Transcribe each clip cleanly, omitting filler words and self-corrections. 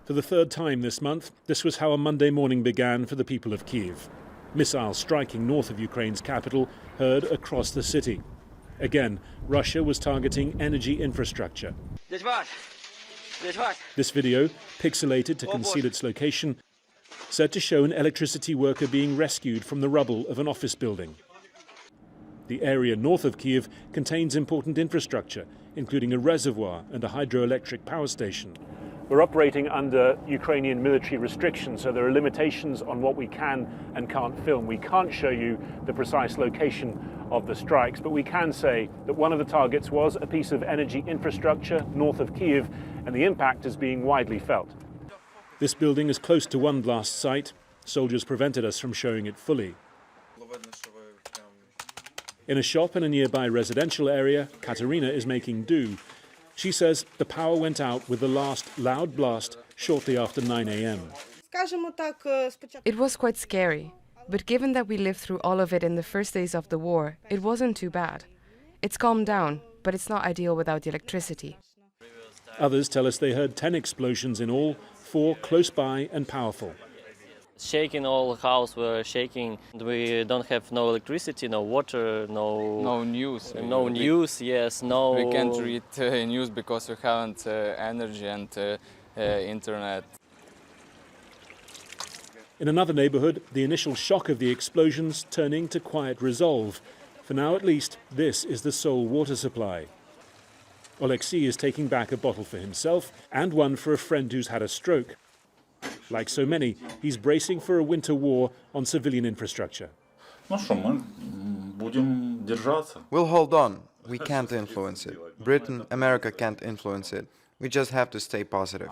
For the third time this month, this was how a Monday morning began for the people of Kyiv. Missiles striking north of Ukraine's capital, heard across the city. Again, Russia was targeting energy infrastructure. This video, pixelated to conceal its location, said to show an electricity worker being rescued from the rubble of an office building. The area north of Kyiv contains important infrastructure, including a reservoir and a hydroelectric power station. We're operating under Ukrainian military restrictions, so there are limitations on what we can and can't film. We can't show you the precise location of the strikes, but we can say that one of the targets was a piece of energy infrastructure north of Kyiv, and the impact is being widely felt. This building is close to one blast site. Soldiers prevented us from showing it fully. In a shop in a nearby residential area, Katerina is making do. She says the power went out with the last loud blast shortly after 9 a.m. It was quite scary, but given that we lived through all of it in the first days of the war, it wasn't too bad. It's calmed down, but it's not ideal without the electricity. Others tell us they heard 10 explosions in all, 4 close by and powerful. Shaking, all house were shaking. We don't have no electricity, no water, no news. No news, yes, no. We can't read news because we haven't energy and internet. In another neighborhood, the initial shock of the explosions turning to quiet resolve. For now, at least, this is the sole water supply. Alexei is taking back a bottle for himself and one for a friend who's had a stroke. Like so many, he's bracing for a winter war on civilian infrastructure. We'll hold on. We can't influence it. Britain, America can't influence it. We just have to stay positive.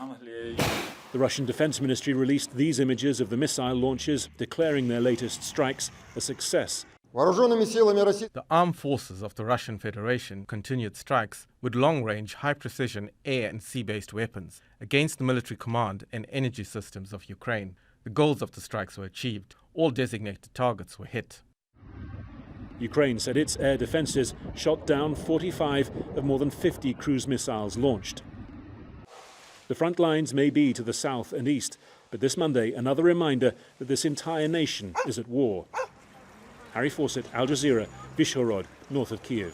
The Russian Defense Ministry released these images of the missile launches, declaring their latest strikes a success. The armed forces of the Russian Federation continued strikes with long-range, high-precision air and sea-based weapons against the military command and energy systems of Ukraine. The goals of the strikes were achieved. All designated targets were hit. Ukraine said its air defenses shot down 45 of more than 50 cruise missiles launched. The front lines may be to the south and east, but this Monday, another reminder that this entire nation is at war. Fawcett, Al Jazeera, Vyshhorod, north of Kyiv.